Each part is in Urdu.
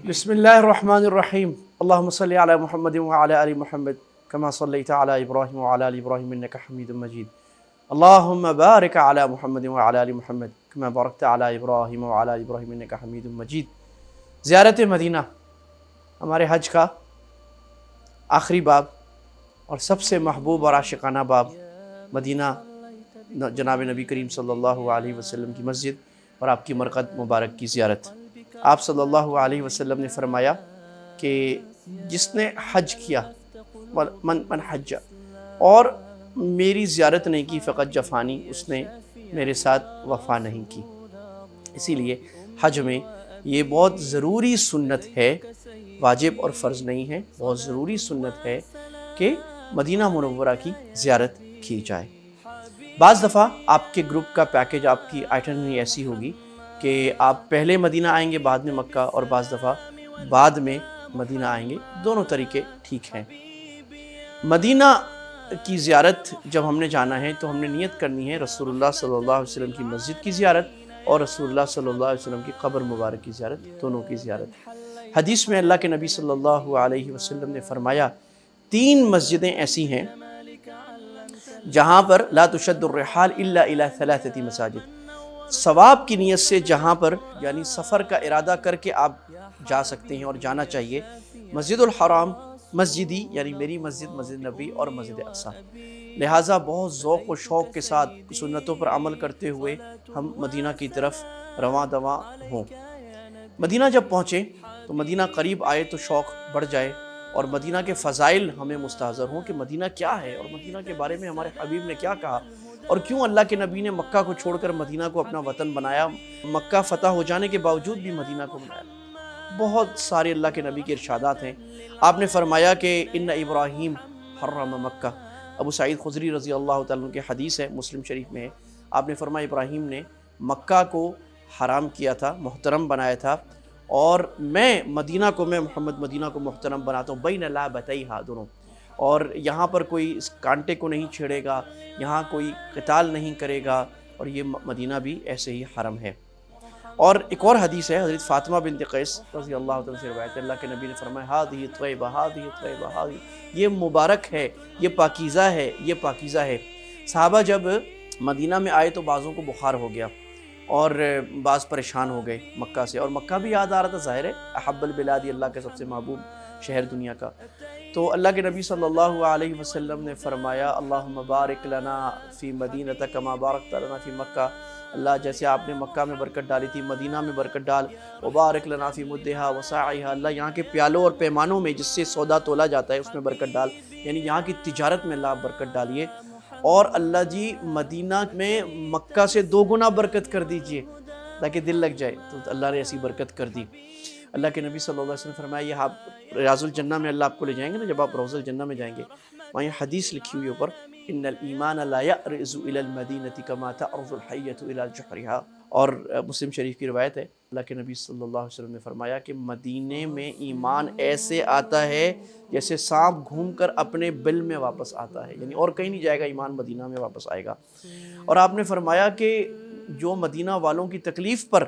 بسم اللہ الرحمن الرحیم اللہم صلی علی محمد وعلی آل محمد کما صلیت علی ابراہیم وعلی آل ابراہیم انک حمید مجید اللہم بارک علی محمد وعلی آل محمد کما بارکت علی ابراہیم وعلی آل ابراہیم انک حمید مجید۔ زیارت مدینہ ہمارے حج کا آخری باب اور سب سے محبوب اور عاشقانہ باب، مدینہ جناب نبی کریم صلی اللہ علیہ وسلم کی مسجد اور آپ کی مرقد مبارک کی زیارت۔ آپ صلی اللہ علیہ وسلم نے فرمایا کہ جس نے حج کیا من حج اور میری زیارت نہیں کی فقط جفانی، اس نے میرے ساتھ وفا نہیں کی۔ اسی لیے حج میں یہ بہت ضروری سنت ہے، واجب اور فرض نہیں ہے، بہت ضروری سنت ہے کہ مدینہ منورہ کی زیارت کی جائے۔ بعض دفعہ آپ کے گروپ کا پیکج، آپ کی آئٹنری ایسی ہوگی کہ آپ پہلے مدینہ آئیں گے بعد میں مکہ، اور بعض دفعہ بعد میں مدینہ آئیں گے، دونوں طریقے ٹھیک ہیں۔ مدینہ کی زیارت جب ہم نے جانا ہے تو ہم نے نیت کرنی ہے رسول اللہ صلی اللہ علیہ وسلم کی مسجد کی زیارت اور رسول اللہ صلی اللہ علیہ وسلم کی قبر مبارک کی زیارت، دونوں کی زیارت۔ حدیث میں اللہ کے نبی صلی اللہ علیہ وسلم نے فرمایا 3 مسجدیں ایسی ہیں جہاں پر لا تشد الرحال الا الى 3 مساجد، ثواب کی نیت سے جہاں پر یعنی سفر کا ارادہ کر کے آپ جا سکتے ہیں اور جانا چاہیے، مسجد الحرام مسجدی یعنی میری مسجد، مسجد نبی اور مسجد اقصیٰ۔ لہٰذا بہت ذوق و شوق کے ساتھ سنتوں پر عمل کرتے ہوئے ہم مدینہ کی طرف رواں دواں ہوں۔ مدینہ جب پہنچیں تو مدینہ قریب آئے تو شوق بڑھ جائے اور مدینہ کے فضائل ہمیں مستحضر ہوں کہ مدینہ کیا ہے اور مدینہ کے بارے میں ہمارے حبیب نے کیا کہا، اور کیوں اللہ کے نبی نے مکہ کو چھوڑ کر مدینہ کو اپنا وطن بنایا، مکہ فتح ہو جانے کے باوجود بھی مدینہ کو بنایا۔ بہت سارے اللہ کے نبی کے ارشادات ہیں۔ آپ نے فرمایا کہ ان ابراہیم حرم مکہ، ابو سعید خدری رضی اللہ تعالیٰ عنہ کی حدیث ہے، مسلم شریف میں ہے۔ آپ نے فرمایا ابراہیم نے مکہ کو حرام کیا تھا، محترم بنایا تھا، اور میں مدینہ کو، میں محمد مدینہ کو محترم بناتا ہوں، بین لابتیہا، دونوں، اور یہاں پر کوئی اس کانٹے کو نہیں چھیڑے گا، یہاں کوئی قتال نہیں کرے گا، اور یہ مدینہ بھی ایسے ہی حرم ہے۔ اور ایک اور حدیث ہے حضرت فاطمہ بنت قیس رضی اللہ تعالیٰ سے روایت ہے، اللہ کے نبی نے فرمایا ہذہ طیبہ، ہذہ طیبہ، ہذہ، یہ مبارک ہے، یہ پاکیزہ ہے، یہ پاکیزہ ہے۔ صحابہ جب مدینہ میں آئے تو بعضوں کو بخار ہو گیا اور بعض پریشان ہو گئے مکہ سے، اور مکہ بھی یاد آ رہا تھا، ظاہر ہے احب البلاد، اللہ کے سب سے محبوب شہر دنیا کا۔ تو اللہ کے نبی صلی اللہ علیہ وسلم نے فرمایا اللہم بارک لنا فی مدینہ کما بارکت لنا فی مکہ، اللہ جیسے آپ نے مکہ میں برکت ڈالی تھی مدینہ میں برکت ڈال، وبارک لنا فی مدھا وساعھا، اللہ یہاں کے پیالوں اور پیمانوں میں جس سے سودا تولا جاتا ہے اس میں برکت ڈال، یعنی یہاں کی تجارت میں اللہ آپ برکت ڈالیے، اور اللہ جی مدینہ میں مکہ سے 2 گنا برکت کر دیجئے تاکہ دل لگ جائے، تو اللہ نے ایسی برکت کر دی۔ اللہ کے نبی صلی اللہ علیہ وسلم نے فرمایا یہ آپ ریاض الجنہ میں اللہ آپ کو لے جائیں گے نا، جب آپ روضہ الجنہ میں جائیں گے، وہاں یہ حدیث لکھی ہوئی اوپر ان الایمان لا یأرز الی المدینہ کما تأرز الحیۃ الی جحرہا، اور مسلم شریف کی روایت ہے، اللہ کے نبی صلی اللہ علیہ وسلم نے فرمایا کہ مدینے میں ایمان ایسے آتا ہے جیسے سانپ گھوم کر اپنے بل میں واپس آتا ہے، یعنی اور کہیں نہیں جائے گا، ایمان مدینہ میں واپس آئے گا۔ اور آپ نے فرمایا کہ جو مدینہ والوں کی تکلیف پر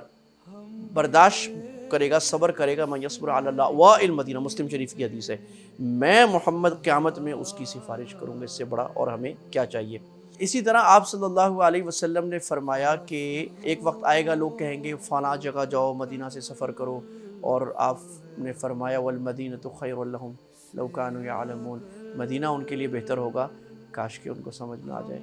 برداشت کرے گا، صبر کرے گا، من یصبر علی اللہ المدینہ، مسلم شریف کی حدیث ہے، میں محمد قیامت میں اس کی سفارش کروں گا، اس سے بڑا اور ہمیں کیا چاہیے۔ اسی طرح آپ صلی اللہ علیہ وسلم نے فرمایا کہ ایک وقت آئے گا لوگ کہیں گے فلاں جگہ جاؤ، مدینہ سے سفر کرو، اور آپ نے فرمایا والمدینۃ خیر لہم لو کانوا یعلمون، مدینہ ان کے لیے بہتر ہوگا کاش کہ ان کو سمجھ میں آ جائے۔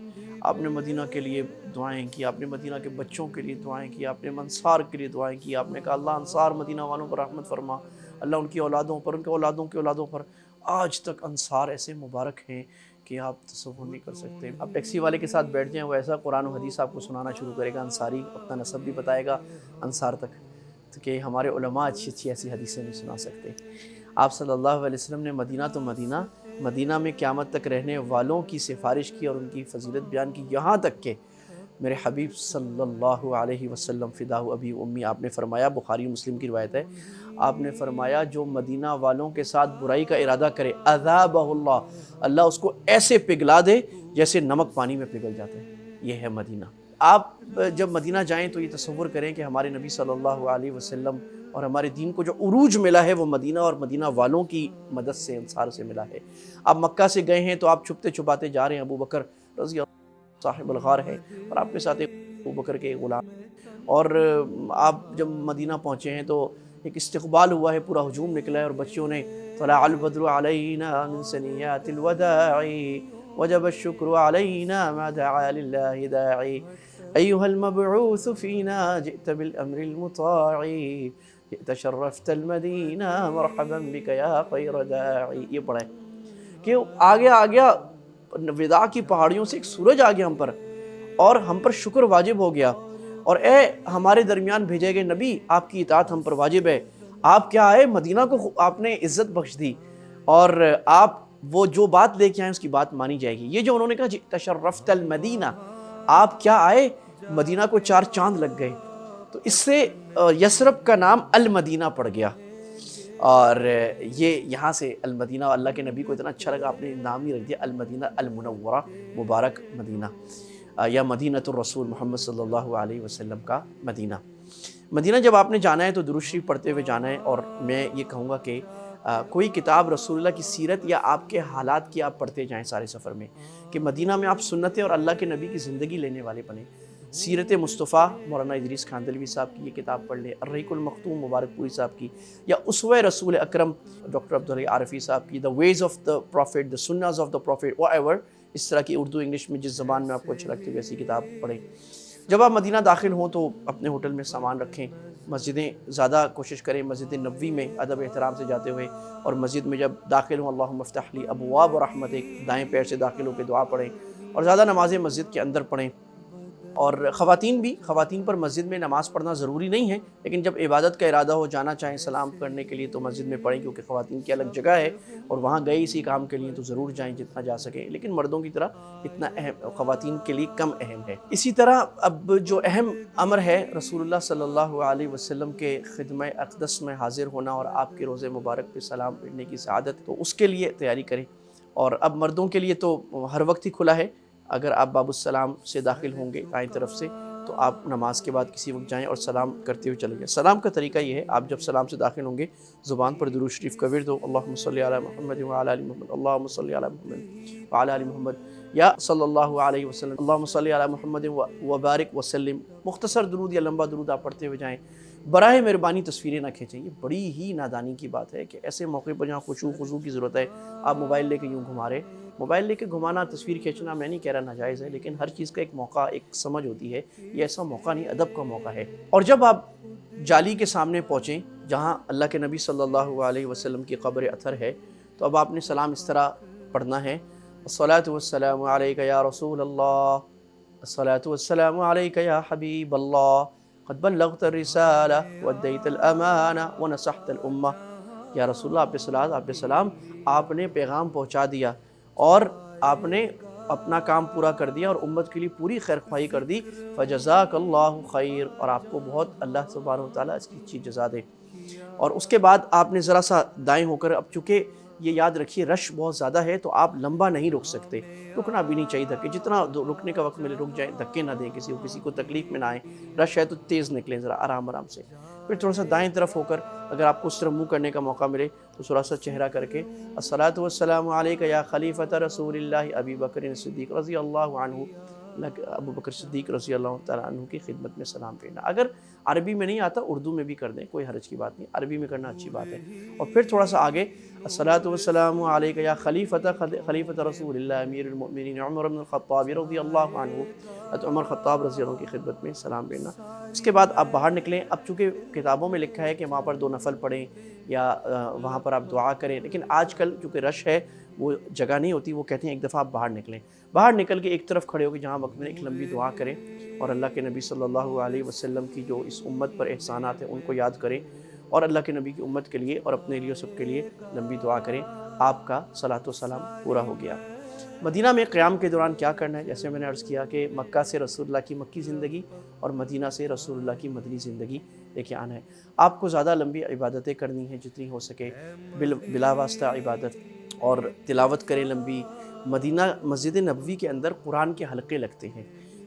آپ نے مدینہ کے لیے دعائیں کی، آپ نے مدینہ کے بچوں کے لیے دعائیں کی، آپ نے انصار کے لیے دعائیں کی، آپ نے کہا اللہ انصار مدینہ والوں پر رحمت فرما، اللہ ان کی اولادوں پر، ان کے اولادوں کی اولادوں پر۔ آج تک انصار ایسے مبارک ہیں کہ آپ تصور نہیں کر سکتے۔ آپ ٹیکسی والے کے ساتھ بیٹھ جائیں، وہ ایسا قرآن و حدیث آپ کو سنانا شروع کرے گا، انصاری، اپنا نسب بھی بتائے گا انصار تک، کہ ہمارے علماء اچھی اچھی ایسی حدیثیں نہیں سنا سکتے۔ آپ صلی اللہ علیہ وسلم نے مدینہ تو مدینہ میں قیامت تک رہنے والوں کی سفارش کی اور ان کی فضیلت بیان کی، یہاں تک کہ میرے حبیب صلی اللہ علیہ وسلم فداہ ابی امی، آپ نے فرمایا، بخاری مسلم کی روایت ہے، آپ نے فرمایا جو مدینہ والوں کے ساتھ برائی کا ارادہ کرے اذابہ اللہ اس کو ایسے پگھلا دے جیسے نمک پانی میں پگھل جاتا ہے، یہ ہے مدینہ۔ آپ جب مدینہ جائیں تو یہ تصور کریں کہ ہمارے نبی صلی اللہ علیہ وسلم اور ہمارے دین کو جو عروج ملا ہے وہ مدینہ اور مدینہ والوں کی مدد سے، انصار سے ملا ہے۔ آپ مکہ سے گئے ہیں تو آپ چھپتے چھپاتے جا رہے ہیں، ابو بکر رضی اللہ صاحب الغار ہے اور آپ کے ساتھ ایک ابو بکر کے غلام، اور آپ جب مدینہ پہنچے ہیں تو ایک استقبال ہوا ہے، پورا ہجوم نکلا ہے، اور بچیوں نے طلع البدر علینا من ثنیات الوداع وجب الشکر علینا ما دعا للہ داعی ایہا المبعوث فینا جئت بالامر المطاع جئت شرفت المدینہ مرحبا بک یا خیر داعی۔ یہ پڑھا ہے کہ آگے آ گیا، وداع کی پہاڑیوں سے ایک سورج آ گیا ہم پر، اور ہم پر شکر واجب ہو گیا، اور اے ہمارے درمیان بھیجے گئے نبی، آپ کی اطاعت ہم پر واجب ہے۔ آپ کیا آئے، مدینہ کو آپ نے عزت بخش دی، اور آپ وہ جو بات لے کے آئے اس کی بات مانی جائے گی۔ یہ جو انہوں نے کہا تشرفت المدینہ، آپ کیا آئے، مدینہ کو 4 چاند لگ گئے، تو اس سے یثرب کا نام المدینہ پڑ گیا، اور یہ یہاں سے المدینہ، اللہ کے نبی کو اتنا اچھا لگا، آپ نے نام ہی رکھ دیا المدینہ المنورہ، مبارک مدینہ، یا مدینۃ الرسول محمد صلی اللہ علیہ وسلم کا مدینہ۔ مدینہ جب آپ نے جانا ہے تو درود شریف پڑھتے ہوئے جانا ہے، اور میں یہ کہوں گا کہ کوئی کتاب رسول اللہ کی سیرت یا آپ کے حالات کی آپ پڑھتے جائیں سارے سفر میں، کہ مدینہ میں آپ سنتیں اور اللہ کے نبی کی زندگی لینے والے بنیں۔ سیرت مصطفیٰ مولانا ادریس خاندلوی صاحب کی یہ کتاب پڑھ لیں، الرحیق المختوم مبارک پوری صاحب کی، یا اسوہ رسول اکرم ڈاکٹر عبدالحی عارفی صاحب کی، the ways of the prophet, the sunnahs of the prophet, whatever ایور، اس طرح کی اردو انگلش میں جس زبان میں آپ کو اچھا لگتی ہے ویسی کتاب پڑھیں۔ جب آپ مدینہ داخل ہوں تو اپنے ہوٹل میں سامان رکھیں، مسجدیں زیادہ کوشش کریں، مسجد نبوی میں ادب احترام سے جاتے ہوئے، اور مسجد میں جب داخل ہوں اللہم افتح لی ابواب رحمتک، دائیں پیر سے داخل ہو کے دعا پڑھیں، اور زیادہ نمازیں مسجد کے اندر پڑھیں۔ اور خواتین پر مسجد میں نماز پڑھنا ضروری نہیں ہے، لیکن جب عبادت کا ارادہ ہو، جانا چاہیں سلام کرنے کے لیے تو مسجد میں پڑھیں، کیونکہ خواتین کی الگ جگہ ہے اور وہاں گئے اسی کام کے لیے تو ضرور جائیں جتنا جا سکیں، لیکن مردوں کی طرح اتنا اہم خواتین کے لیے کم اہم ہے۔ اسی طرح اب جو اہم امر ہے رسول اللہ صلی اللہ علیہ وسلم کے خدمہ اقدس میں حاضر ہونا اور آپ کے روضے مبارک پہ سلام پھیرنے کی سعادت، تو اس کے لیے تیاری کریں۔ اور اب مردوں کے لیے تو ہر وقت ہی کھلا ہے، اگر آپ باب السلام سے داخل ہوں گے دائیں طرف سے تو آپ نماز کے بعد کسی وقت جائیں اور سلام کرتے ہوئے چلے جائیں۔ سلام کا طریقہ یہ ہے، آپ جب سلام سے داخل ہوں گے زبان پر درود شریف کا ورد ہو، اللہم صلی علی محمد وعلی آل محمد، اللہم صلی علی محمد وعلی آل محمد، یا صلی اللہ علیہ وسلم، اللہم صلی علی محمد وبارک وسلم۔ مختصر درود یا لمبا درود آپ پڑھتے ہوئے جائیں۔ براہ مہربانی تصویریں نہ کھینچیں، یہ بڑی ہی نادانی کی بات ہے کہ ایسے موقع پر جہاں خشوع خضوع کی ضرورت ہے آپ موبائل لے کے یوں گھما رہے۔ موبائل لے کے گھمانا، تصویر کھینچنا میں نہیں کہہ رہا ناجائز ہے، لیکن ہر چیز کا ایک موقع، ایک سمجھ ہوتی ہے، یہ ایسا موقع نہیں، ادب کا موقع ہے۔ اور جب آپ جالی کے سامنے پہنچیں جہاں اللہ کے نبی صلی اللہ علیہ وسلم کی قبر اطہر ہے، تو اب آپ نے سلام اس طرح پڑھنا ہے، الصلاۃ والسلام علیک یا رسول اللہ، الصلاۃ والسلام علیک یا حبیب اللہ، قد بلغت الرسالہ وادیت الامانہ ونصحت الامہ۔ یا رسول اللہ، آپ پہ صلوات، آپ پہ سلام، آپ نے پیغام پہنچا دیا اور آپ نے اپنا کام پورا کر دیا اور امت کے لیے پوری خیر خواہی کر دی، فجزاک اللہ خیر، اور آپ کو بہت اللہ سبحانہ و تعالیٰ اس کی اچھی جزا دے۔ اور اس کے بعد آپ نے ذرا سا دائیں ہو کر، اب چونکہ یہ یاد رکھیے رش بہت زیادہ ہے تو آپ لمبا نہیں رک سکتے، رکنا بھی نہیں چاہیے دھکے، جتنا رکنے کا وقت ملے رک جائیں، دھکے نہ دیں کسی کو تکلیف میں نہ آئیں، رش ہے تو تیز نکلیں ذرا آرام سے۔ پھر تھوڑا سا دائیں طرف ہو کر اگر آپ کو اس طرح منہ کرنے کا موقع ملے تو تھوڑا سا چہرہ کر کے الصلاۃ والسلام علیک یا خلیفۃ رسول اللہ ابی بکر صدیق رضی اللہ عنہ، ابو بکر صدیق رضی اللہ تعالیٰ عنہ کی خدمت میں سلام پھیرنا۔ اگر عربی میں نہیں آتا اردو میں بھی کر دیں، کوئی حرج کی بات نہیں، عربی میں کرنا اچھی بات ہے۔ اور پھر تھوڑا سا آگے الصلاۃ والسلام علیک یا خلیفۃ رسول اللہ امیر المؤمنین عمر بن الخطاب رضی اللہ عنہ، عمر خطاب رضی اللہ عنہ کی خدمت میں سلام پھیرنا۔ اس کے بعد آپ باہر نکلیں۔ اب چونکہ کتابوں میں لکھا ہے کہ وہاں پر 2 نفل پڑھیں یا وہاں پر آپ دعا کریں، لیکن آج کل چونکہ رش ہے وہ جگہ نہیں ہوتی، وہ کہتے ہیں ایک دفعہ آپ باہر نکلیں، باہر نکل کے ایک طرف کھڑے ہو کے جہاں وقت میں ایک لمبی دعا کریں اور اللہ کے نبی صلی اللہ علیہ وسلم کی جو اس امت پر احسانات ہیں ان کو یاد کریں، اور اللہ کے نبی کی امت کے لیے اور اپنے لیے سب کے لیے لمبی دعا کریں۔ آپ کا صلاۃ و سلام پورا ہو گیا۔ مدینہ میں قیام کے دوران کیا کرنا ہے؟ جیسے میں نے عرض کیا کہ مکہ سے رسول اللہ کی مکی زندگی اور مدینہ سے رسول اللہ کی مدنی زندگی لے کے آنا ہے۔ آپ کو زیادہ لمبی عبادتیں کرنی ہیں جتنی ہو سکے، بلا واسطہ عبادت، اور تلاوت کریں لمبی۔ مدینہ مسجد نبوی کے اندر قرآن کے حلقے لگتے ہیں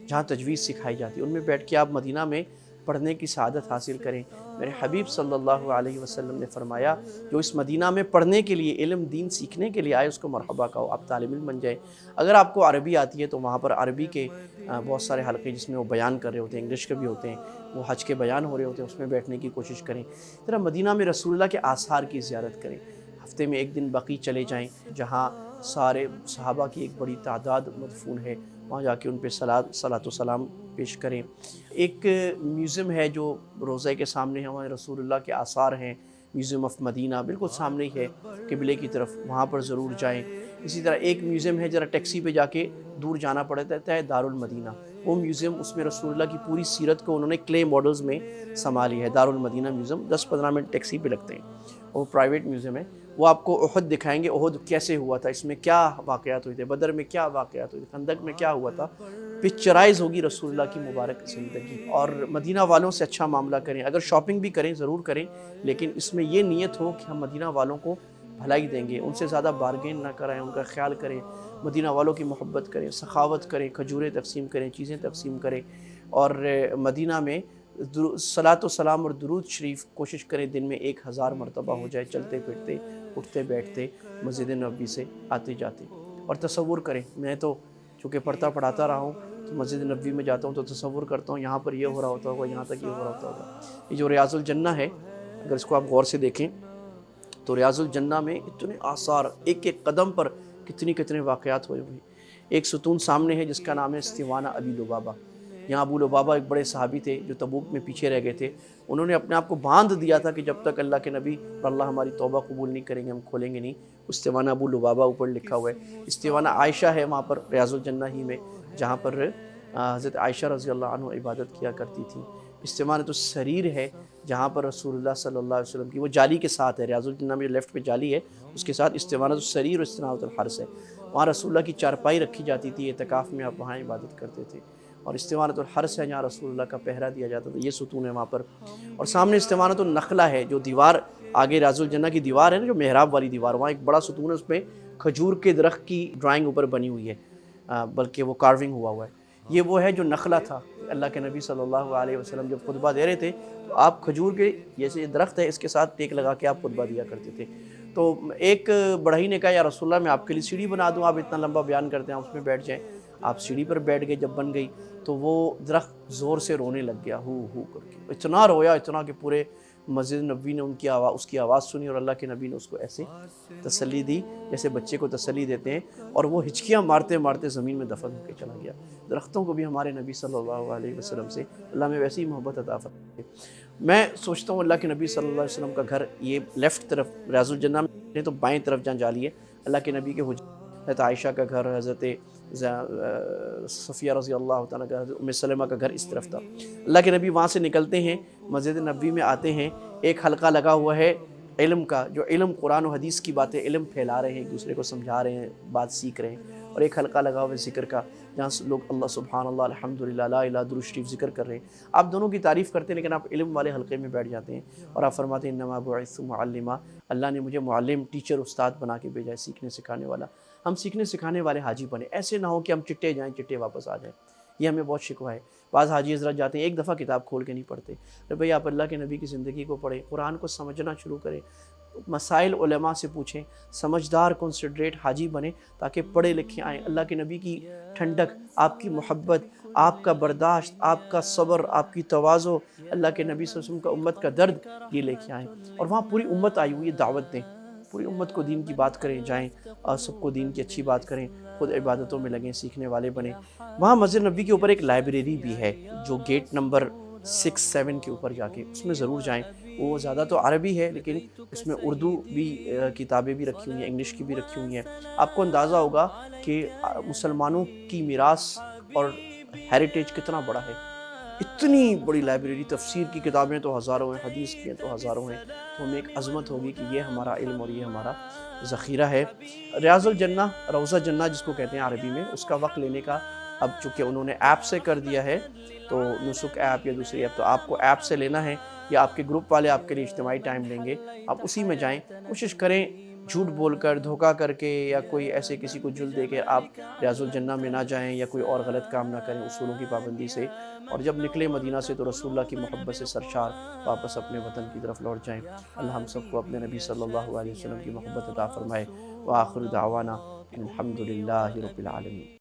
جہاں تجوید سکھائی جاتی ہے، ان میں بیٹھ کے آپ مدینہ میں پڑھنے کی سعادت حاصل کریں۔ میرے حبیب صلی اللہ علیہ وسلم نے فرمایا جو اس مدینہ میں پڑھنے کے لیے، علم دین سیکھنے کے لیے آئے اس کو مرحبا کہو، آپ طالب علم بن جائیں۔ اگر آپ کو عربی آتی ہے تو وہاں پر عربی کے بہت سارے حلقے جس میں وہ بیان کر رہے ہوتے ہیں، انگلش کے بھی ہوتے ہیں، وہ حج کے بیان ہو رہے ہوتے ہیں، اس میں بیٹھنے کی کوشش کریں۔ اس طرح مدینہ میں رسول اللہ کے آثار کی زیارت کریں۔ ہفتے میں ایک دن بقیع چلے جائیں جہاں سارے صحابہ کی ایک بڑی تعداد مدفون ہے، وہاں جا کے ان پہ صلاۃ و سلام پیش کریں۔ ایک میوزیم ہے جو روضہ کے سامنے ہے، وہاں رسول اللہ کے آثار ہیں، میوزیم آف مدینہ بالکل سامنے ہی ہے قبلے کی طرف، وہاں پر ضرور جائیں۔ اسی طرح ایک میوزیم ہے ذرا ٹیکسی پہ جا کے دور جانا پڑتا ہے، دارالمدینہ، وہ میوزیم، اس میں رسول اللہ کی پوری سیرت کو انہوں نے کلے ماڈلز میں سنبھالی ہے۔ دارالمدینہ میوزیم 10-15 منٹ ٹیکسی پہ لگتے ہیں، وہ پرائیویٹ میوزیم ہے۔ وہ آپ کو احد دکھائیں گے، احد کیسے ہوا تھا، اس میں کیا واقعات ہوئے تھے، بدر میں کیا واقعات ہوئے تھے، خندق میں کیا ہوا تھا، پکچرائز ہوگی رسول اللہ کی مبارک زندگی۔ اور مدینہ والوں سے اچھا معاملہ کریں، اگر شاپنگ بھی کریں ضرور کریں، لیکن اس میں یہ نیت ہو کہ ہم مدینہ والوں کو بھلائی دیں گے، ان سے زیادہ بارگین نہ کرائیں، ان کا خیال کریں، مدینہ والوں کی محبت کریں، سخاوت کریں، کھجوریں تقسیم کریں، چیزیں تقسیم کریں۔ اور مدینہ میں صلاۃ و سلام اور درود شریف کوشش کریں دن میں 1000 مرتبہ ہو جائے، چلتے پھرتے، اٹھتے بیٹھتے، مسجد نبوی سے آتے جاتے۔ اور تصور کریں، میں تو چونکہ پڑھاتا رہا ہوں تو مسجد نبوی میں جاتا ہوں تو تصور کرتا ہوں یہاں پر یہ ہو رہا ہوتا ہوگا، یہاں تک یہ ہو رہا ہوتا ہوگا۔ یہ جو ریاض الجنہ ہے، اگر اس کو آپ غور سے دیکھیں تو ریاض الجنہ میں اتنے آثار، ایک ایک قدم پر کتنے واقعات ہوئے ہوئے۔ ایک ستون سامنے ہے جس کا نام ہے استوانہ ابی لبابہ۔ یہاں ابو لبابہ ایک بڑے صحابی تھے جو تبوک میں پیچھے رہ گئے تھے، انہوں نے اپنے آپ کو باندھ دیا تھا کہ جب تک اللہ کے نبی اور اللہ ہماری توبہ قبول نہیں کریں گے ہم کھولیں گے نہیں۔ استوانہ ابو لبابہ اوپر لکھا ہوا ہے۔ استوانہ عائشہ ہے وہاں پر ریاض الجنہ ہی میں، جہاں پر حضرت عائشہ رضی اللہ عنہ عبادت کیا کرتی تھی۔ استوانۃ السریر ہے جہاں پر رسول اللہ صلی اللہ علیہ وسلم کی، وہ جالی کے ساتھ ہے، ریاض الجنہ میں لیفٹ پہ جالی ہے، اس کے ساتھ استوانۃ السریر اور استنارۃ الحرس ہے۔ وہاں رسول اللہ کی چارپائی رکھی جاتی تھی، اعتکاف میں آپ وہاں عبادت کرتے تھے۔ اور استوانۃ الحرس ہے جہاں رسول اللہ کا پہرا دیا جاتا تھا، یہ ستون ہے وہاں پر۔ اور سامنے استوانۃ النخلہ ہے، جو دیوار آگے ریاض الجنہ کی دیوار ہے نا، جو محراب والی دیوار، وہاں ایک بڑا ستون ہے، اس پہ کھجور کے درخت کی ڈرائنگ اوپر بنی ہوئی ہے، بلکہ وہ کارونگ ہوا ہوا ہے۔ یہ وہ ہے جو نخلہ تھا، اللہ کے نبی صلی اللہ علیہ وسلم جب خطبہ دے رہے تھے تو آپ کھجور کے جیسے درخت ہے اس کے ساتھ ٹیک لگا کے آپ خطبہ دیا کرتے تھے۔ تو ایک بڑھئی نے کہا یا رسول اللہ میں آپ کے لیے سیڑھی بنا دوں، آپ اتنا لمبا بیان کرتے ہیں آپ اس میں بیٹھ جائیں۔ آپ سیڑھی پر بیٹھ گئے، جب بن گئی تو وہ درخت زور سے رونے لگ گیا، ہو کر کے اتنا رویا، اتنا کہ پورے مسجد نبوی نے اس کی آواز سنی، اور اللہ کے نبی نے اس کو ایسے تسلی دی جیسے بچے کو تسلی دیتے ہیں، اور وہ ہچکیاں مارتے مارتے زمین میں دفن ہو کے چلا گیا۔ درختوں کو بھی ہمارے نبی صلی اللہ علیہ وسلم سے اللہ میں ویسی محبت عطا فرمائے۔ میں سوچتا ہوں اللہ کے نبی صلی اللہ علیہ وسلم کا گھر یہ لیفٹ طرف ریاض الجنہ میں، تو بائیں طرف جہاں جالی ہے اللہ کے نبی کے حضرت عائشہ کا گھر، حضرت صفیہ رضی اللہ تعالیٰ کا، حضرت ام سلمہ کا گھر اس طرف تھا۔ اللہ کے نبی وہاں سے نکلتے ہیں، مسجد نبوی میں آتے ہیں، ایک حلقہ لگا ہوا ہے علم کا، جو علم قرآن و حدیث کی باتیں علم پھیلا رہے ہیں، ایک دوسرے کو سمجھا رہے ہیں، بات سیکھ رہے ہیں۔ اور ایک حلقہ لگا ہوا ہے ذکر کا، جہاں لوگ اللہ سبحان اللہ الحمدللہ لا الہ درود شریف ذکر کر رہے ہیں۔ آپ دونوں کی تعریف کرتے ہیں، لیکن آپ علم والے حلقے میں بیٹھ جاتے ہیں، اور آپ فرماتے ہیں انما بعثت معلما، اللہ نے مجھے معلم، ٹیچر، استاد بنا کے بھیجا ہے، سیکھنے سکھانے والا۔ ہم سیکھنے سکھانے والے حاجی بنے، ایسے نہ ہو کہ ہم چٹے جائیں چٹے واپس آ جائیں، یہ ہمیں بہت شکوہ ہے۔ بعض حاجی حضرات جاتے ہیں ایک دفعہ کتاب کھول کے نہیں پڑھتے۔ بھئی آپ اللہ کے نبی کی زندگی کو پڑھیں، قرآن کو سمجھنا شروع کریں، مسائل علماء سے پوچھیں، سمجھدار کنسیڈریٹ حاجی بنیں تاکہ پڑھے لکھے آئیں۔ اللہ کے نبی کی ٹھنڈک، آپ کی محبت، آپ کا برداشت، آپ کا صبر، آپ کی تواضع، اللہ کے نبی صلی اللہ علیہ وسلم کا امت کا درد، یہ لے کے آئیں۔ اور وہاں پوری امت آئی ہوئی ہے، دعوت دیں، پوری امت کو دین کی بات کریں، جائیں اور سب کو دین کی اچھی بات کریں، خود عبادتوں میں لگیں، سیکھنے والے بنیں۔ وہاں مسجد نبوی کے اوپر ایک لائبریری بھی ہے جو گیٹ نمبر 6-7 کے اوپر جا کے، اس میں ضرور جائیں۔ وہ زیادہ تو عربی ہے لیکن اس میں اردو بھی کتابیں بھی رکھی ہوئی ہیں، انگلش کی بھی رکھی ہوئی ہیں۔ آپ کو اندازہ ہوگا کہ مسلمانوں کی میراث اور ہیریٹیج کتنا بڑا ہے۔ اتنی بڑی لائبریری، تفسیر کی کتابیں تو ہزاروں ہیں، حدیث کی تو ہزاروں ہیں، تو ہمیں ایک عظمت ہوگی کہ یہ ہمارا علم اور یہ ہمارا ذخیرہ ہے۔ ریاض الجنہ، روضہ جنہ جس کو کہتے ہیں عربی میں، اس کا وقت لینے کا اب چونکہ انہوں نے ایپ سے کر دیا ہے، تو نسک ایپ یا دوسری ایپ، تو آپ کو ایپ سے لینا ہے یا آپ کے گروپ والے آپ کے لیے اجتماعی ٹائم لیں گے، آپ اسی میں جائیں۔ کوشش کریں جھوٹ بول کر، دھوکہ کر کے، یا کوئی ایسے کسی کو جل دے کے آپ ریاض الجنہ میں نہ جائیں، یا کوئی اور غلط کام نہ کریں اصولوں کی پابندی سے، اور جب نکلے مدینہ سے تو رسول اللہ کی محبت سے سرشار واپس اپنے وطن کی طرف لوٹ جائیں۔ اللہ ہم سب کو اپنے نبی صلی اللہ علیہ وسلم کی محبت عطا فرمائے۔ وآخر دعوانا ان الحمد للہ رب العالمین۔